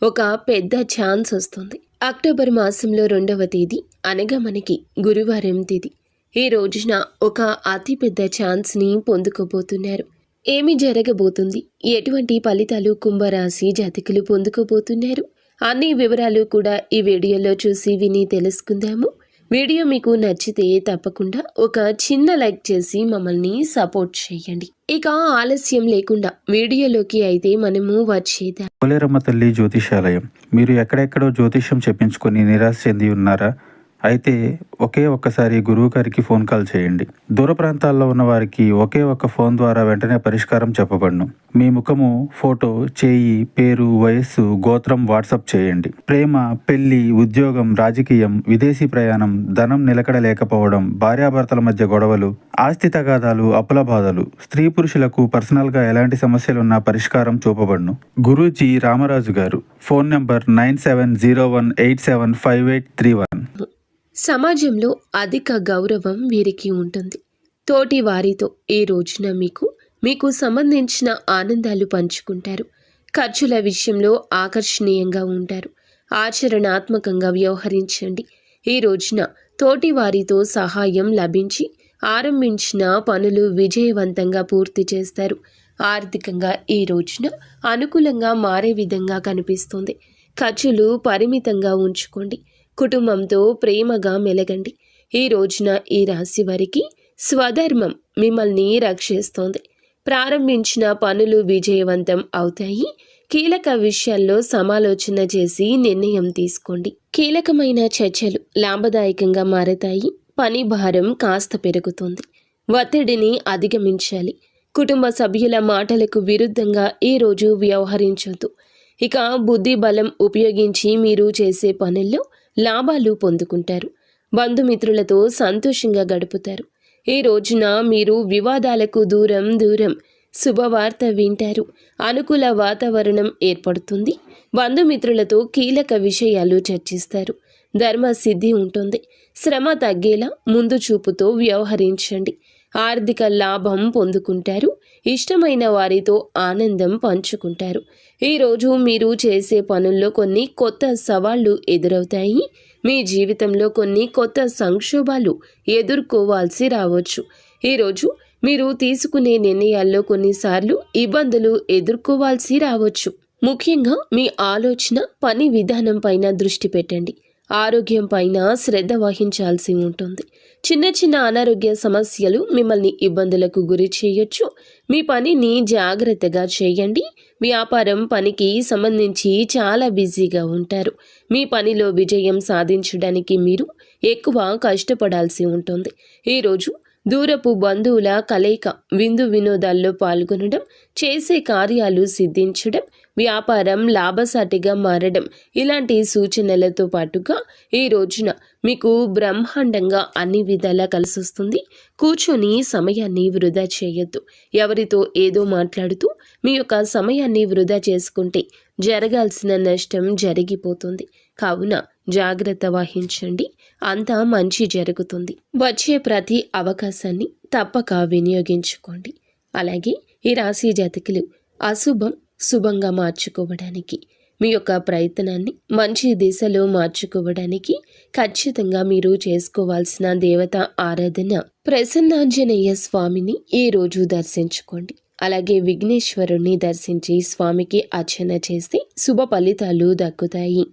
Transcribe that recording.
ఒక పెద్ద ఛాన్స్ వస్తుంది. అక్టోబర్ మాసంలో 2వ తేదీ అనగా మనకి గురువారం తేదీ. ఈ రోజున ఒక అతిపెద్ద ఛాన్స్ని పొందుకోబోతున్నారు. ఏమి జరగబోతుంది, ఎటువంటి ఫలితాలు కుంభరాశి జాతకులు పొందుకోబోతున్నారు అన్ని వివరాలు కూడా ఈ వీడియోలో చూసి విని తెలుసుకుందాము. వీడియో మీకు నచ్చితే తప్పకుండా ఒక చిన్న లైక్ చేసి మమ్మల్ని సపోర్ట్ చేయండి. ఇక ఆలస్యం లేకుండా వీడియోలోకి అయితే మనము వచ్చేద్దాం. పోలేరమ్మ తల్లి జ్యోతిషాలయం. మీరు ఎక్కడెక్కడో జ్యోతిష్యం చెప్పించుకొని నిరాశ చెంది ఉన్నారా? అయితే ఒక్కసారి గురువు గారికి ఫోన్ కాల్ చేయండి. దూర ప్రాంతాల్లో ఉన్న వారికి ఒకే ఒక్క ఫోన్ ద్వారా వెంటనే పరిష్కారం చెప్పబడును. మీ ముఖము, ఫోటో, చేయి, పేరు, వయస్సు, గోత్రం వాట్సాప్ చేయండి. ప్రేమ, పెళ్లి, ఉద్యోగం, రాజకీయం, విదేశీ ప్రయాణం, ధనం నిలకడ లేకపోవడం, భార్యాభర్తల మధ్య గొడవలు, ఆస్తి తగాదాలు, అప్పుల బాధలు, స్త్రీ పురుషులకు పర్సనల్గా ఎలాంటి సమస్యలున్నా పరిష్కారం చూపబడును. గురూజీ రామరాజు గారు. Phone number 9701875831. సమాజంలో అధిక గౌరవం వీరికి ఉంటుంది. తోటి వారితో ఈ రోజున మీకు సంబంధించిన ఆనందాలు పంచుకుంటారు. ఖర్చుల విషయంలో ఆకర్షణీయంగా ఉంటారు. ఆచరణాత్మకంగా వ్యవహరించండి. ఈ రోజున తోటి వారితో సహాయం లభించి ఆరంభించిన పనులు విజయవంతంగా పూర్తి చేస్తారు. ఆర్థికంగా ఈ రోజున అనుకూలంగా మారే విధంగా కనిపిస్తుంది. ఖర్చులు పరిమితంగా ఉంచుకోండి. కుటుంబంతో ప్రేమగా మెలగండి. ఈ రోజున ఈ రాశి వారికి స్వధర్మం మిమ్మల్ని రక్షిస్తోంది. ప్రారంభించిన పనులు విజయవంతం అవుతాయి. కీలక విషయాల్లో సమాలోచన చేసి నిర్ణయం తీసుకోండి. కీలకమైన చర్చలు లాభదాయకంగా మారతాయి. పని భారం కాస్త పెరుగుతుంది. ఒత్తిడిని అధిగమించాలి. కుటుంబ సభ్యుల మాటలకు విరుద్ధంగా ఈరోజు వ్యవహరించొద్దు. ఇక బుద్ధి బలం ఉపయోగించి మీరు చేసే పనుల్లో లాభాలు పొందుకుంటారు. బంధుమిత్రులతో సంతోషంగా గడుపుతారు. ఈ రోజున మీరు వివాదాలకు దూరం శుభవార్త వింటారు. అనుకూల వాతావరణం ఏర్పడుతుంది. బంధుమిత్రులతో కీలక విషయాలు చర్చిస్తారు. ధర్మసిద్ధి ఉంటుంది. శ్రమ తగ్గేలా ముందు చూపుతో వ్యవహరించండి. ఆర్థిక లాభం పొందుకుంటారు. ఇష్టమైన వారితో ఆనందం పంచుకుంటారు. ఈరోజు మీరు చేసే పనుల్లో కొన్ని కొత్త సవాళ్లు ఎదురవుతాయి. మీ జీవితంలో కొన్ని కొత్త సంక్షోభాలు ఎదుర్కోవాల్సి రావచ్చు. ఈరోజు మీరు తీసుకునే నిర్ణయాల్లో కొన్నిసార్లు ఇబ్బందులు ఎదుర్కోవాల్సి రావచ్చు. ముఖ్యంగా మీ ఆలోచన, పని విధానం పైన దృష్టి పెట్టండి. ఆరోగ్యం పైన శ్రద్ధ వహించాల్సి ఉంటుంది. చిన్న అనారోగ్య సమస్యలు మిమ్మల్ని ఇబ్బందులకు గురి చేయొచ్చు. మీ పనిని జాగ్రత్తగా చేయండి. వ్యాపారం, పనికి సంబంధించి చాలా బిజీగా ఉంటారు. మీ పనిలో విజయం సాధించడానికి మీరు ఎక్కువ కష్టపడాల్సి ఉంటుంది. ఈరోజు దూరపు బంధువుల కలయిక, విందు వినోదాల్లో పాల్గొనడం, చేసే కార్యాలు సిద్ధించడం, వ్యాపారం లాభసాటిగా మారడం ఇలాంటి సూచనలతో పాటుగా ఈ రోజున మీకు బ్రహ్మాండంగా అన్ని విధాలా కలిసొస్తుంది. కూర్చొని సమయాన్ని వృధా చేయొద్దు. ఎవరితో ఏదో మాట్లాడుతూ మీ యొక్క సమయాన్ని వృధా చేసుకుంటే జరగాల్సిన నష్టం జరిగిపోతుంది. కావున జాగ్రత్త వహించండి. అంతా మంచి జరుగుతుంది. వచ్చే ప్రతి అవకాశాన్ని తప్పక వినియోగించుకోండి. అలాగే ఈ రాశి జాతకులు అశుభం శుభంగా మార్చుకోవడానికి, మీ యొక్క ప్రయత్నాన్ని మంచి దిశలో మార్చుకోవడానికి ఖచ్చితంగా మీరు చేసుకోవాల్సిన దేవత ఆరాధన ప్రసన్నాంజనేయ స్వామిని ఈ రోజు దర్శించుకోండి. అలాగే విఘ్నేశ్వరుణ్ణి దర్శించి స్వామికి అర్చన చేస్తే శుభ ఫలితాలు దక్కుతాయి.